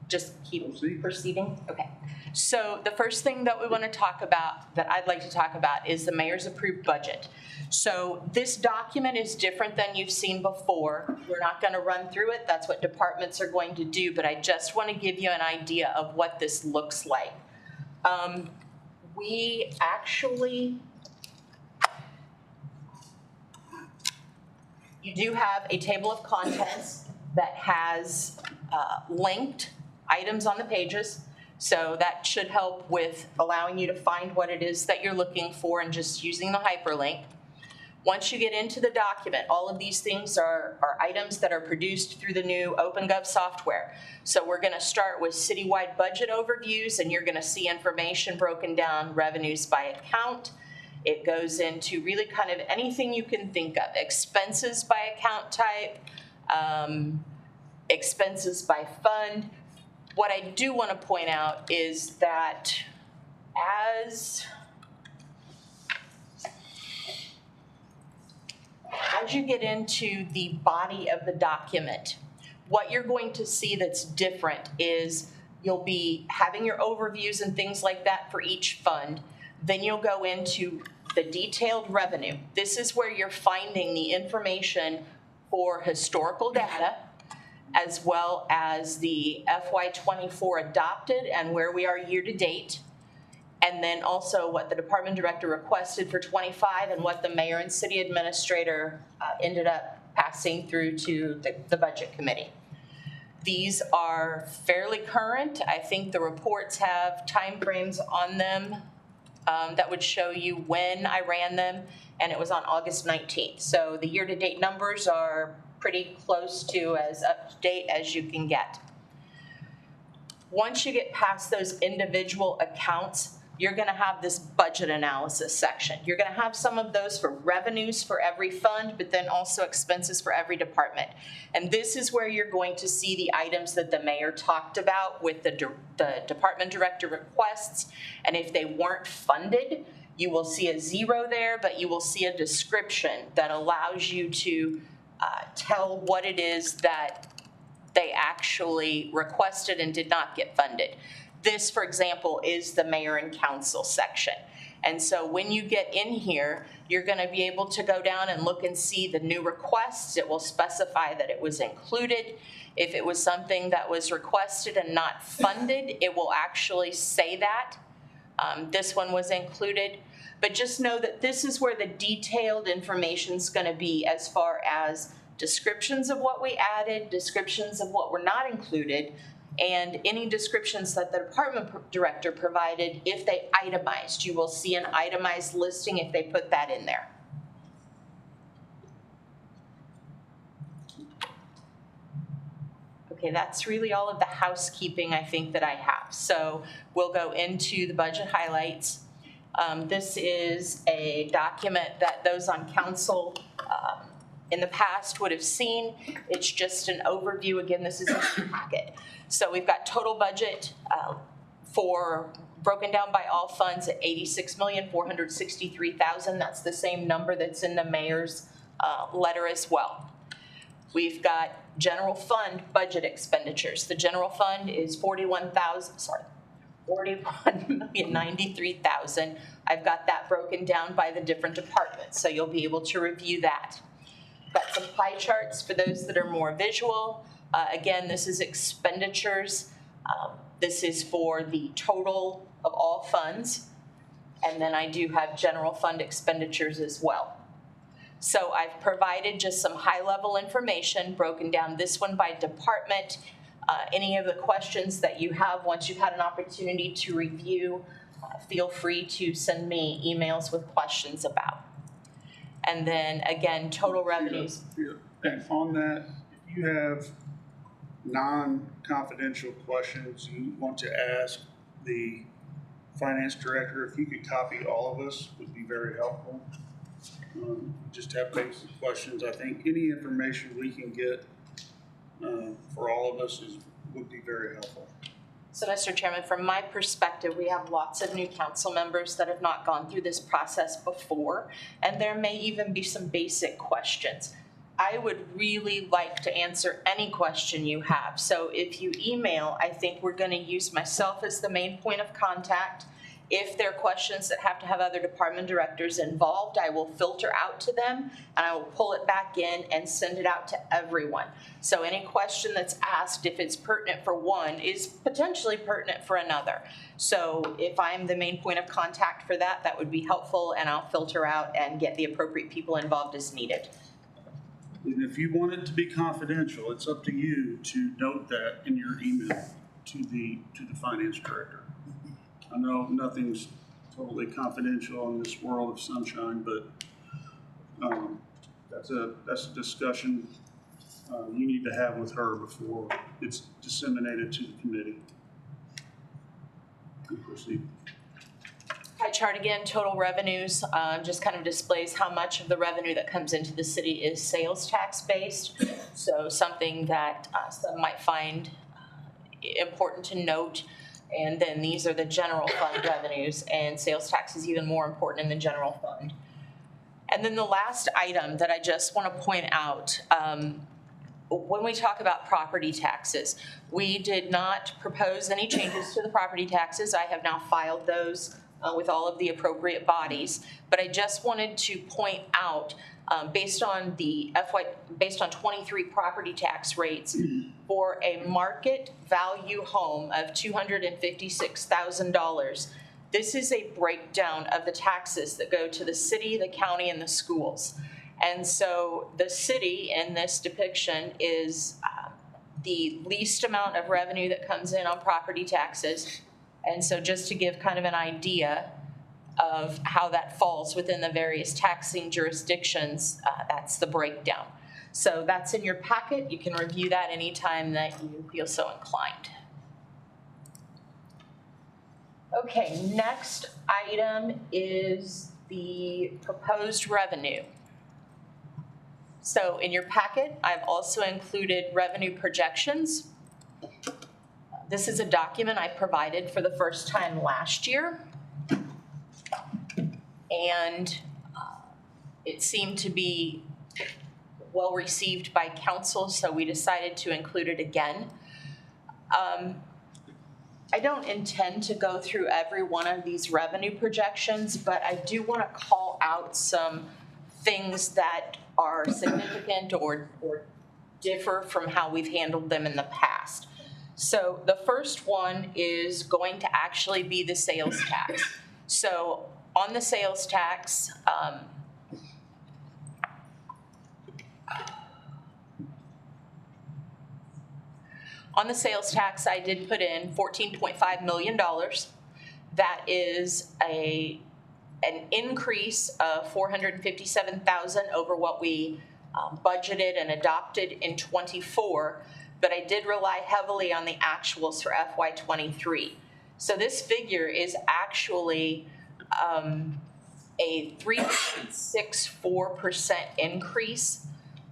Speaker 2: just keep proceeding? Okay. So the first thing that we want to talk about, that I'd like to talk about, is the mayor's approved budget. So this document is different than you've seen before. We're not going to run through it. That's what departments are going to do, but I just want to give you an idea of what this looks like. We actually, you do have a table of contents that has linked items on the pages. So that should help with allowing you to find what it is that you're looking for and just using the hyperlink. Once you get into the document, all of these things are items that are produced through the new OpenGov software. So we're going to start with citywide budget overviews, and you're going to see information broken down, revenues by account. It goes into really kind of anything you can think of, expenses by account type, expenses by fund. What I do want to point out is that as you get into the body of the document, what you're going to see that's different is you'll be having your overviews and things like that for each fund. Then you'll go into the detailed revenue. This is where you're finding the information for historical data, as well as the FY24 adopted and where we are year to date. And then also what the department director requested for 25 and what the mayor and city administrator ended up passing through to the budget committee. These are fairly current. I think the reports have timeframes on them that would show you when I ran them, and it was on August 19th. So the year-to-date numbers are pretty close to as up-to-date as you can get. Once you get past those individual accounts, you're going to have this budget analysis section. You're going to have some of those for revenues for every fund, but then also expenses for every department. And this is where you're going to see the items that the mayor talked about with the department director requests. And if they weren't funded, you will see a 0 there, but you will see a description that allows you to tell what it is that they actually requested and did not get funded. This, for example, is the mayor and council section. And so when you get in here, you're going to be able to go down and look and see the new requests. It will specify that it was included. If it was something that was requested and not funded, it will actually say that. This one was included. But just know that this is where the detailed information is going to be as far as descriptions of what we added, descriptions of what were not included, and any descriptions that the department director provided if they itemized. You will see an itemized listing if they put that in there. Okay, that's really all of the housekeeping I think that I have. So we'll go into the budget highlights. This is a document that those on council in the past would have seen. It's just an overview. Again, this is a packet. So we've got total budget for broken down by all funds at $86,463,000. That's the same number that's in the mayor's letter as well. We've got general fund budget expenditures. The general fund is $41,093,000. I've got that broken down by the different departments, so you'll be able to review that. Got some pie charts for those that are more visual. Again, this is expenditures. This is for the total of all funds. And then I do have general fund expenditures as well. So I've provided just some high-level information, broken down this one by department. Any of the questions that you have once you've had an opportunity to review, feel free to send me emails with questions about. And then again, total revenues.
Speaker 1: And on that, if you have non-confidential questions you want to ask the finance director, if you could copy all of us, would be very helpful. Just have basic questions. I think any information we can get for all of us would be very helpful.
Speaker 2: So, Mr. Chairman, from my perspective, we have lots of new council members that have not gone through this process before, and there may even be some basic questions. I would really like to answer any question you have. So if you email, I think we're going to use myself as the main point of contact. If there are questions that have to have other department directors involved, I will filter out to them and I will pull it back in and send it out to everyone. So any question that's asked, if it's pertinent for one, is potentially pertinent for another. So if I'm the main point of contact for that, that would be helpful, and I'll filter out and get the appropriate people involved as needed.
Speaker 1: And if you want it to be confidential, it's up to you to note that in your email to the finance director. I know nothing's totally confidential in this world of sunshine, but that's a discussion you need to have with her before it's disseminated to the committee. Proceed.
Speaker 2: Pie chart again, total revenues, just kind of displays how much of the revenue that comes into the city is sales tax based. So something that some might find important to note. And then these are the general fund revenues, and sales tax is even more important in the general fund. And then the last item that I just want to point out, when we talk about property taxes, we did not propose any changes to the property taxes. I have now filed those with all of the appropriate bodies. But I just wanted to point out based on 23 property tax rates for a market value home of $256,000. This is a breakdown of the taxes that go to the city, the county, and the schools. And so the city in this depiction is the least amount of revenue that comes in on property taxes. And so just to give kind of an idea of how that falls within the various taxing jurisdictions, that's the breakdown. So that's in your packet. You can review that anytime that you feel so inclined. Okay, next item is the proposed revenue. So in your packet, I've also included revenue projections. This is a document I provided for the first time last year. And it seemed to be well received by council, so we decided to include it again. I don't intend to go through every one of these revenue projections, but I do want to call out some things that are significant or differ from how we've handled them in the past. So the first one is going to actually be the sales tax. So on the sales tax, I did put in $14.5 million. That is an increase of $457,000 over what we budgeted and adopted in '24, but I did rely heavily on the actuals for FY23. So this figure is actually a 3.64% increase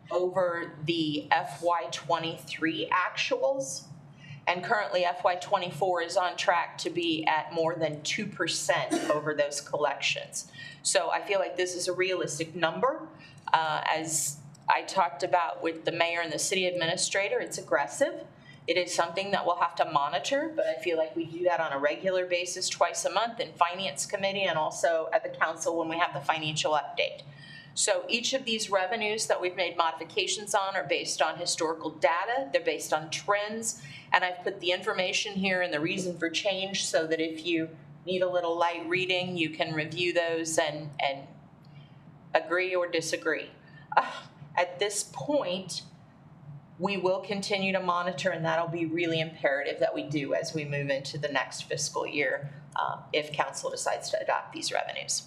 Speaker 2: over the FY23 actuals. And currently FY24 is on track to be at more than 2% over those collections. So I feel like this is a realistic number. As I talked about with the mayor and the city administrator, it's aggressive. It is something that we'll have to monitor, but I feel like we do that on a regular basis twice a month in Finance Committee and also at the council when we have the financial update. So each of these revenues that we've made modifications on are based on historical data, they're based on trends, and I've put the information here and the reason for change so that if you need a little light reading, you can review those and agree or disagree. At this point, we will continue to monitor, and that'll be really imperative that we do as we move into the next fiscal year if council decides to adopt these revenues.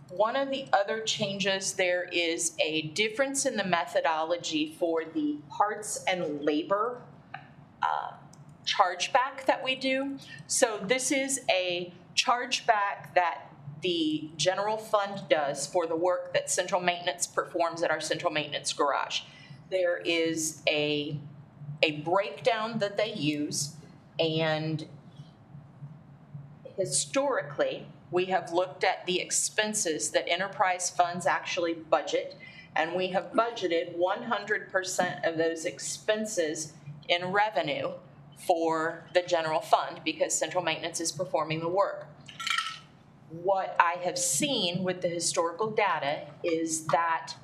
Speaker 2: One of the other changes, there is a difference in the methodology for the parts and labor chargeback that we do. So this is a chargeback that the general fund does for the work that central maintenance performs at our central maintenance garage. There is a breakdown that they use, and historically, we have looked at the expenses that enterprise funds actually budget, and we have budgeted 100% of those expenses in revenue for the general fund because central maintenance is performing the work. What I have seen with the historical data is that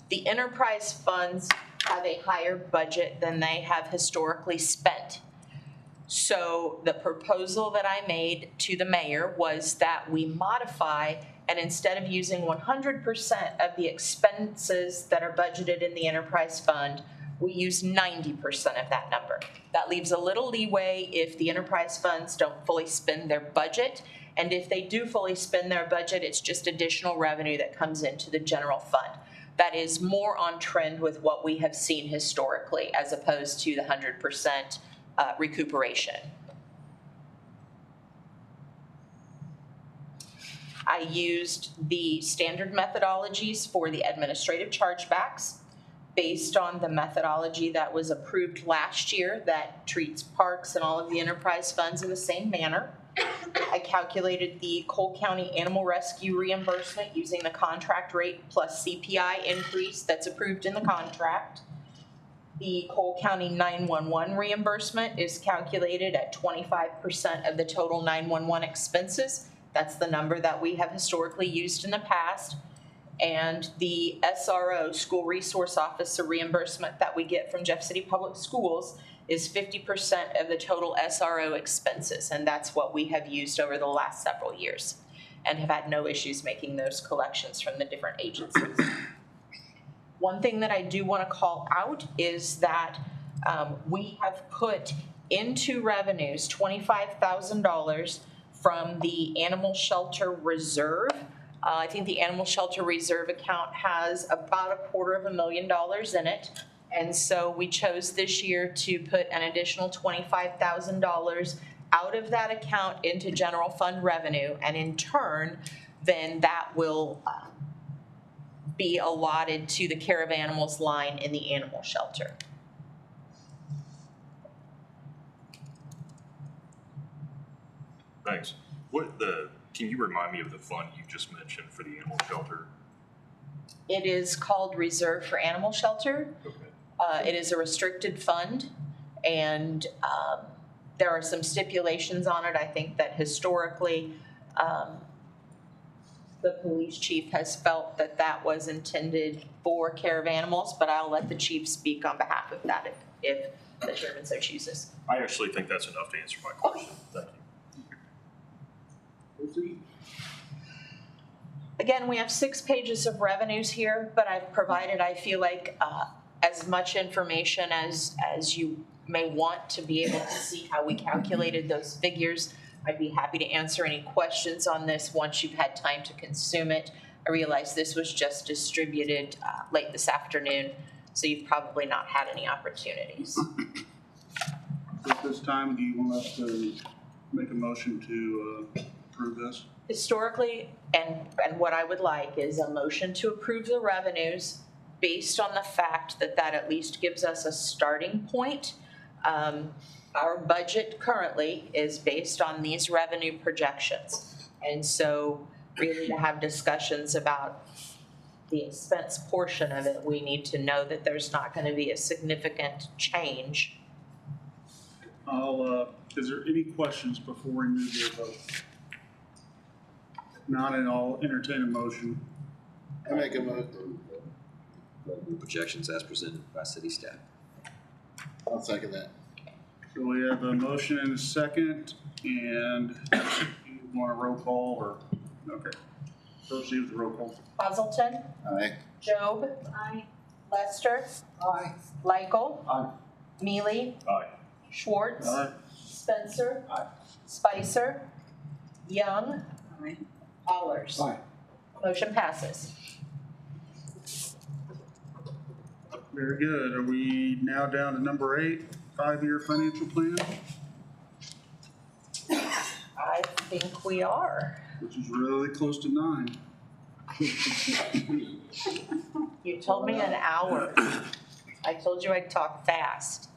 Speaker 2: the enterprise funds have a higher budget than they have historically spent. So the proposal that I made to the mayor was that we modify, and instead of using 100% of the expenses that are budgeted in the enterprise fund, we use 90% of that number. That leaves a little leeway if the enterprise funds don't fully spend their budget. And if they do fully spend their budget, it's just additional revenue that comes into the general fund. That is more on trend with what we have seen historically as opposed to the 100% recuperation. I used the standard methodologies for the administrative chargebacks based on the methodology that was approved last year that treats parks and all of the enterprise funds in the same manner. I calculated the Cole County Animal Rescue reimbursement using the contract rate plus CPI increase that's approved in the contract. The Cole County 911 reimbursement is calculated at 25% of the total 911 expenses. That's the number that we have historically used in the past. And the SRO, School Resource Officer reimbursement that we get from Jeff City Public Schools is 50% of the total SRO expenses. And that's what we have used over the last several years and have had no issues making those collections from the different agencies. One thing that I do want to call out is that we have put into revenues $25,000 from the Animal Shelter Reserve. I think the Animal Shelter Reserve account has about $250,000 in it. And so we chose this year to put an additional $25,000 out of that account into general fund revenue. And in turn, then that will be allotted to the care of animals line in the animal shelter.
Speaker 7: Thanks. Can you remind me of the fund you just mentioned for the animal shelter?
Speaker 2: It is called Reserve for Animal Shelter.
Speaker 7: Okay.
Speaker 2: It is a restricted fund, and there are some stipulations on it. I think that historically, the police chief has felt that that was intended for care of animals, but I'll let the chief speak on behalf of that if the chairman so chooses.
Speaker 7: I actually think that's enough to answer my question. Thank you.
Speaker 2: Again, we have 6 pages of revenues here, but I've provided, I feel like, as much information as you may want to be able to see how we calculated those figures. I'd be happy to answer any questions on this once you've had time to consume it. I realize this was just distributed late this afternoon, so you've probably not had any opportunities.
Speaker 1: At this time, do you want us to make a motion to approve this?
Speaker 2: Historically, and what I would like is a motion to approve the revenues based on the fact that that at least gives us a starting point. Our budget currently is based on these revenue projections. And so really to have discussions about the expense portion of it, we need to know that there's not going to be a significant change.
Speaker 1: Is there any questions before we move to a vote? If not, and I'll entertain a motion.
Speaker 3: I make a motion.
Speaker 6: Projections as presented by city staff.
Speaker 3: I'll second that.
Speaker 1: So we have a motion and a second, and you want a roll call or, okay. Proceed with the roll call.
Speaker 2: Hazelton,
Speaker 3: Aye.
Speaker 2: Job,
Speaker 8: Aye.
Speaker 2: Lester,
Speaker 4: Aye.
Speaker 2: Leichel,
Speaker 1: Aye.
Speaker 2: Mealy,
Speaker 7: Aye.
Speaker 2: Schwartz,
Speaker 1: Aye.
Speaker 2: Spencer,
Speaker 1: Aye.
Speaker 2: Spicer, Young,
Speaker 8: Aye.
Speaker 2: Allers.
Speaker 1: Aye.
Speaker 2: Motion passes.
Speaker 1: Very good. Are we now down to number 8, 5-year financial plan,
Speaker 2: I think we are.
Speaker 1: which is really close to 9.
Speaker 2: You told me an hour. I told you I'd talk fast.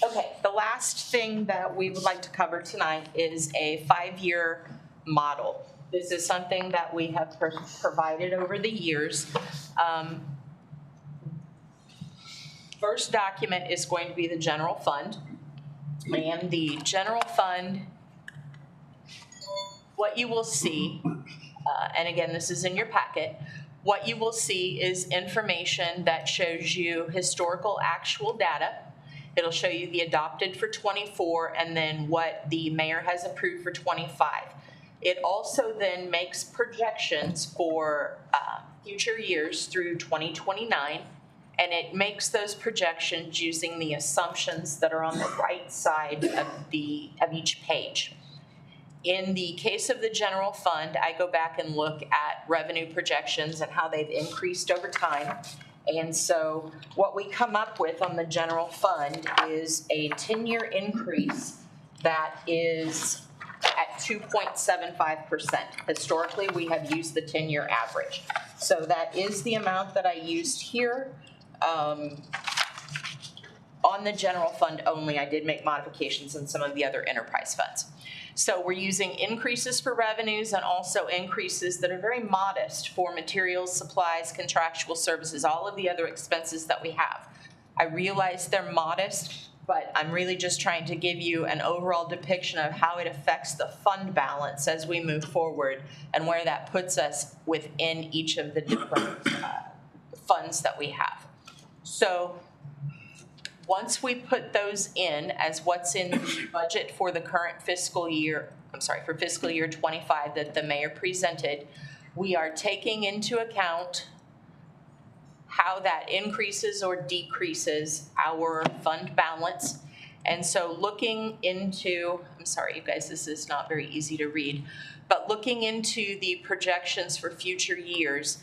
Speaker 2: Okay, the last thing that we would like to cover tonight is a 5-year model. This is something that we have provided over the years. First document is going to be the general fund. And the general fund, what you will see, and again, this is in your packet, what you will see is information that shows you historical actual data. It'll show you the adopted for 24 and then what the mayor has approved for 25. It also then makes projections for future years through 2029. And it makes those projections using the assumptions that are on the right side of each page. In the case of the general fund, I go back and look at revenue projections and how they've increased over time. And so what we come up with on the general fund is a 10-year increase that is at 2.75%. Historically, we have used the 10-year average. So that is the amount that I used here. On the general fund only, I did make modifications in some of the other enterprise funds. So we're using increases for revenues and also increases that are very modest for materials, supplies, contractual services, all of the other expenses that we have. I realize they're modest, But I'm really just trying to give you an overall depiction of how it affects the fund balance as we move forward and where that puts us within each of the different funds that we have. So once we put those in as what's in the budget for the current fiscal year, for fiscal year 25 that the mayor presented, we are taking into account how that increases or decreases our fund balance. And so looking into, I'm sorry, you guys, this is not very easy to read, but looking into the projections for future years,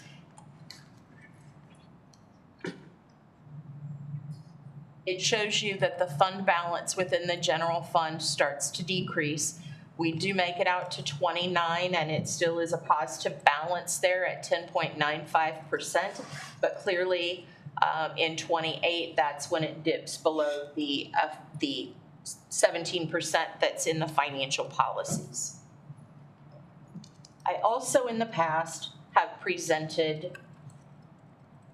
Speaker 2: it shows you that the fund balance within the general fund starts to decrease. We do make it out to 29, and it still is a positive balance there at 10.95%. But clearly, in 28, that's when it dips below the 17% that's in the financial policies. I also, in the past, have presented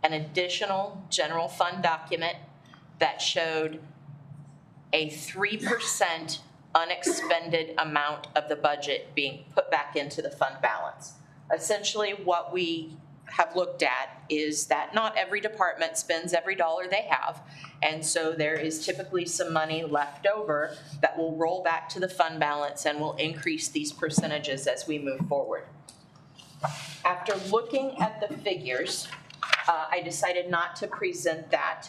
Speaker 2: an additional general fund document that showed a 3% unexpended amount of the budget being put back into the fund balance. Essentially, what we have looked at is that not every department spends every dollar they have, and so there is typically some money left over that will roll back to the fund balance and will increase these percentages as we move forward. After looking at the figures, I decided not to present that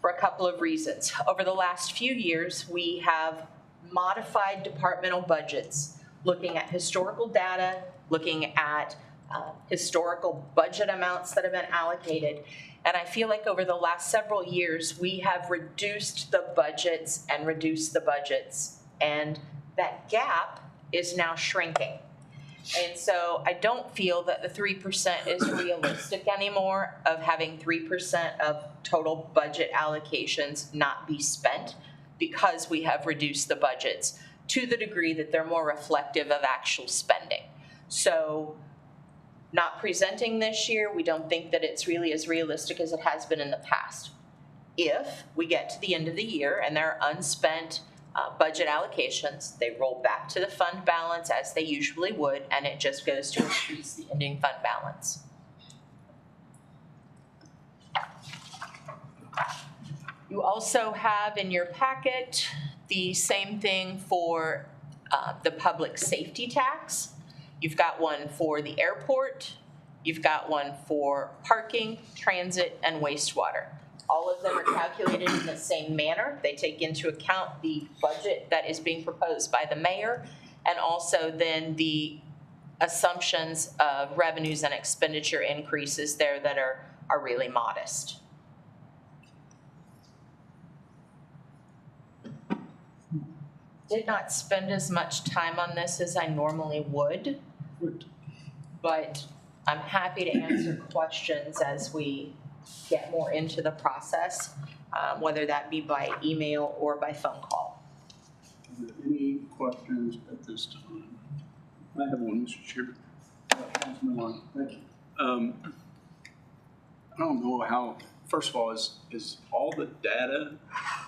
Speaker 2: for a couple of reasons. Over the last few years, we have modified departmental budgets, looking at historical data, looking at historical budget amounts that have been allocated. And I feel like over the last several years, we have reduced the budgets and reduced the budgets. And that gap is now shrinking. And so I don't feel that the 3% is realistic anymore, of having 3% of total budget allocations not be spent, because we have reduced the budgets to the degree that they're more reflective of actual spending. So not presenting this year, we don't think that it's really as realistic as it has been in the past. If we get to the end of the year and there are unspent budget allocations, they roll back to the fund balance as they usually would, and it just goes to increase the ending fund balance. You also have in your packet the same thing for the public safety tax. You've got one for the airport, you've got one for parking, transit, and wastewater. All of them are calculated in the same manner. They take into account the budget that is being proposed by the mayor, and also then the assumptions of revenues and expenditure increases there that are really modest. Did not spend as much time on this as I normally would, but I'm happy to answer questions as we get more into the process, whether that be by email or by phone call.
Speaker 1: Are there any questions at this time?
Speaker 8: I have one, Mr. Chairman.
Speaker 1: Councilman Long, thank you.
Speaker 8: I don't know how, first of all, is all the data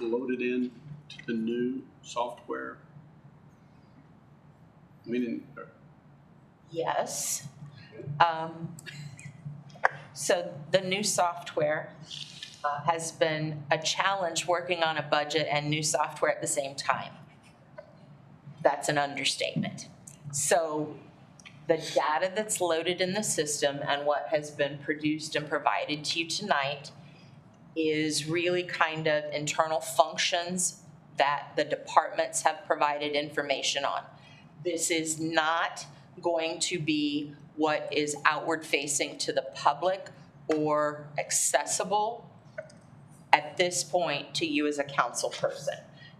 Speaker 8: loaded in to the new software? I mean,
Speaker 2: Yes. So the new software has been a challenge working on a budget and new software at the same time. That's an understatement. So the data that's loaded in the system and what has been produced and provided to you tonight is really kind of internal functions that the departments have provided information on. This is not going to be what is outward facing to the public or accessible at this point to you as a council person.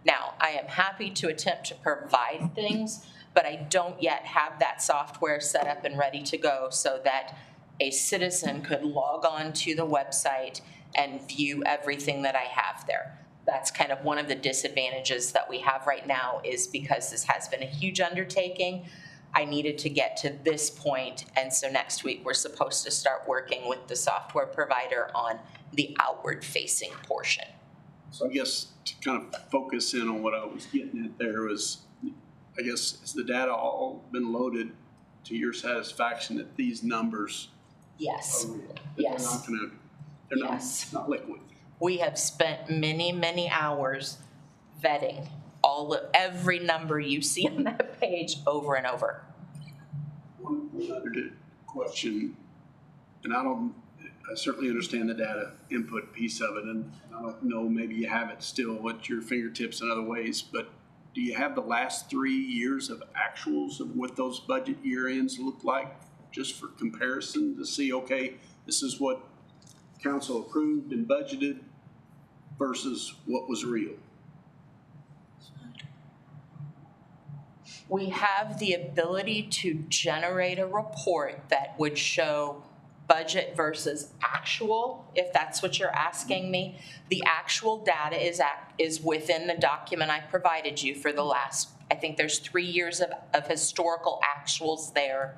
Speaker 2: Now, I am happy to attempt to provide things, but I don't yet have that software set up and ready to go so that a citizen could log on to the website and view everything that I have there. That's kind of one of the disadvantages that we have right now, is because this has been a huge undertaking. I needed to get to this point, and so next week we're supposed to start working with the software provider on the outward-facing portion.
Speaker 8: So I guess to kind of focus in on what I was getting at there was, I guess, has the data all been loaded to your satisfaction that these numbers
Speaker 2: Yes,
Speaker 8: are real? That
Speaker 2: Yes.
Speaker 8: They're not gonna, they're not,
Speaker 2: Yes.
Speaker 8: not liquid.
Speaker 2: We have spent many, many hours vetting every number you see on that page over and over.
Speaker 8: One other question, and I certainly understand the data input piece of it, and I don't know, maybe you have it still at your fingertips in other ways, but do you have the last 3 years of actuals of what those budget year ends look like, just for comparison to see, okay, this is what council approved and budgeted versus what was real?
Speaker 2: We have the ability to generate a report that would show budget versus actual, if that's what you're asking me. The actual data is within the document I provided you for the last, I think there's 3 years of historical actuals there,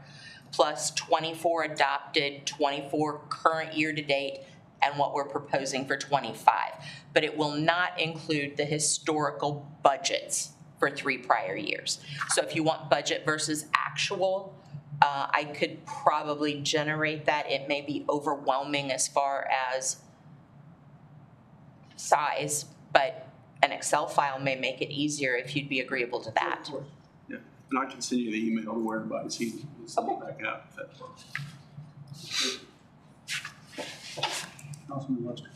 Speaker 2: plus 24 adopted, 24 current year to date, and what we're proposing for 25. But it will not include the historical budgets for 3 prior years. So if you want budget versus actual, I could probably generate that. It may be overwhelming as far as size, but an Excel file may make it easier if you'd be agreeable to that.
Speaker 8: Yeah, and I can send you the email where everybody's send it back out if that works.
Speaker 1: Councilman Lester.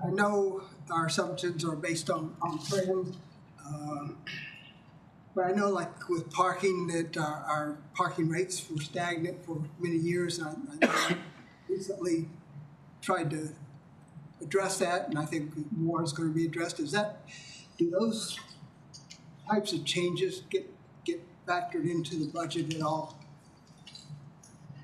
Speaker 9: I know our assumptions are based on trends, but I know like with parking that our parking rates were stagnant for many years, and I recently tried to address that, and I think more is going to be addressed. Do those types of changes get factored into the budget at all?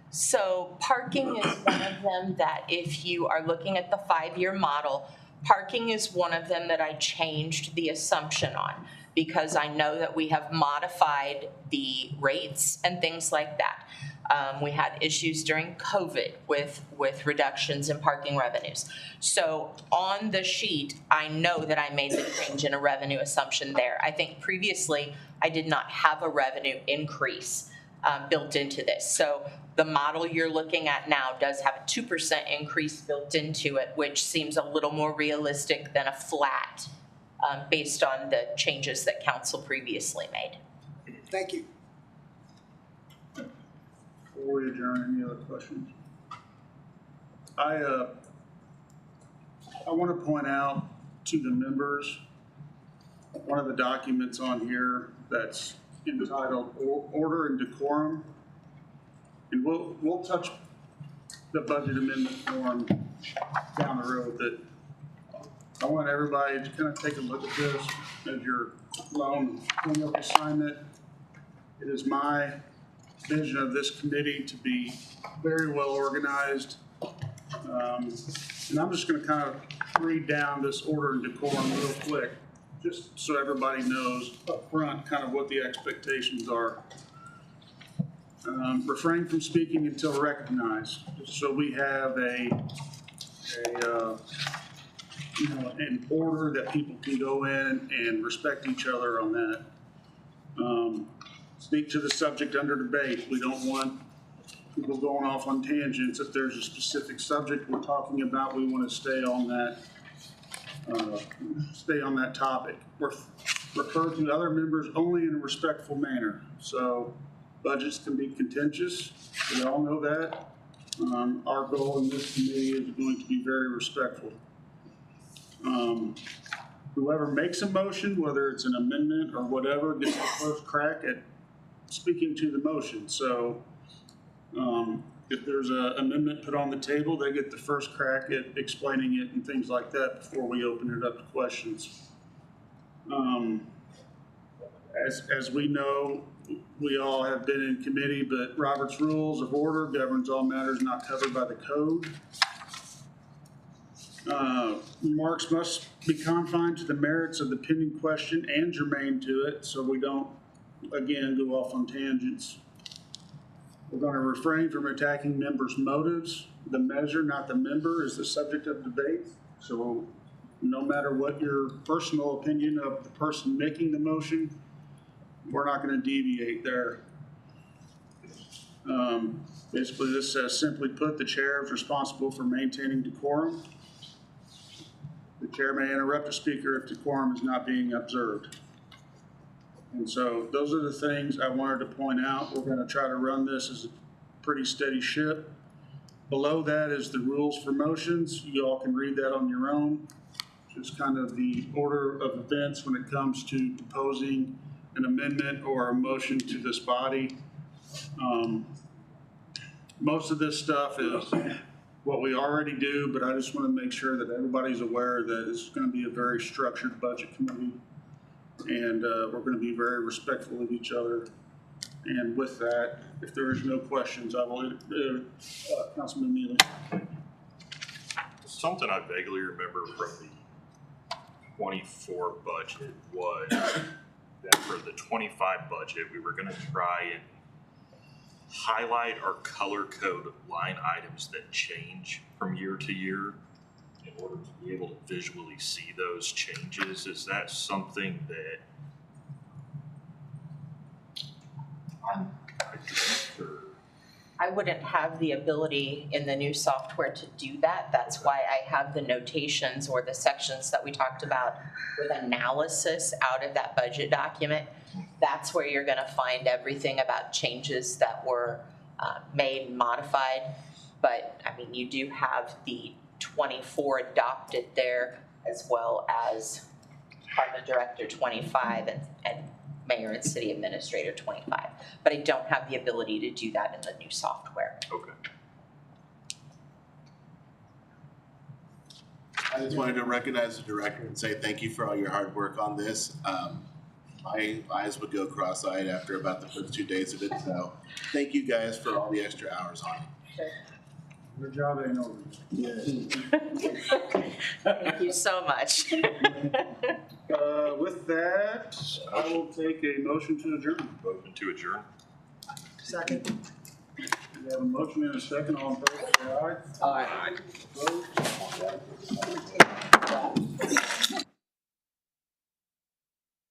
Speaker 2: So parking is one of them that if you are looking at the 5-year model, parking is one of them that I changed the assumption on because I know that we have modified the rates and things like that. We had issues during COVID with reductions in parking revenues. So on the sheet, I know that I made the change in a revenue assumption there. I think previously I did not have a revenue increase built into this. So the model you're looking at now does have a 2% increase built into it, which seems a little more realistic than a flat based on the changes that council previously made.
Speaker 9: Thank you.
Speaker 1: Before we adjourn, any other questions? I want to point out to the members, one of the documents on here that's entitled Order and Decorum. And we'll touch the budget amendment form down the road, but I want everybody to kind of take a look at this as your loan homework assignment. It is my vision of this committee to be very well organized. And I'm just going to kind of read down this order and decorum real quick, just so everybody knows up front kind of what the expectations are. Refrain from speaking until recognized. So we have an order that people can go in and respect each other on that. Speak to the subject under debate. We don't want people going off on tangents. If there's a specific subject we're talking about, we want to stay on that topic. Refer to other members only in a respectful manner. So budgets can be contentious. We all know that. Our goal in this committee is going to be very respectful. Whoever makes a motion, whether it's an amendment or whatever, gets the first crack at speaking to the motion. So if there's an amendment put on the table, they get the first crack at explaining it and things like that before we open it up to questions. As we know, we all have been in committee, but Robert's Rules of Order governs all matters not covered by the code. Remarks must be confined to the merits of the pending question and germane to it, so we don't, again, go off on tangents. We're going to refrain from attacking members' motives. The measure, not the member, is the subject of debate. So no matter what your personal opinion of the person making the motion, we're not gonna deviate there. Basically, this says, simply put, the chair is responsible for maintaining decorum. The chair may interrupt a speaker if decorum is not being observed. And so those are the things I wanted to point out. We're gonna try to run this as a pretty steady ship. Below that is the rules for motions. You all can read that on your own. Just kind of the order of events when it comes to proposing an amendment or a motion to this body. Most of this stuff is what we already do, but I just want to make sure that everybody's aware that it's going to be a very structured budget committee. And we're going to be very respectful of each other. And with that, if there is no questions, I will, Councilman Neely.
Speaker 7: Something I vaguely remember from the 24 budget was that for the 25 budget, we were gonna try and highlight or color code line items that change from year to year in order to be able to visually see those changes. Is that something that
Speaker 2: I wouldn't have the ability in the new software to do that. That's why I have the notations or the sections that we talked about with analysis out of that budget document. That's where you're gonna find everything about changes that were made and modified. But, I mean, you do have the 24 adopted there, as well as Department Director 25 and Mayor and City Administrator 25. But I don't have the ability to do that in the new software.
Speaker 7: okay?
Speaker 3: I just wanted to recognize the director and say thank you for all your hard work on this. My eyes would go cross-eyed after about the first 2 days of it, so thank you guys for all the extra hours on it.
Speaker 1: Your job ain't over.
Speaker 2: Thank you so much.
Speaker 1: With that, I will take a motion to adjourn.
Speaker 7: Motion to adjourn.
Speaker 9: Second.
Speaker 1: We have a motion and a second. All in favor, say aye.
Speaker 2: All right.
Speaker 1: Opposed?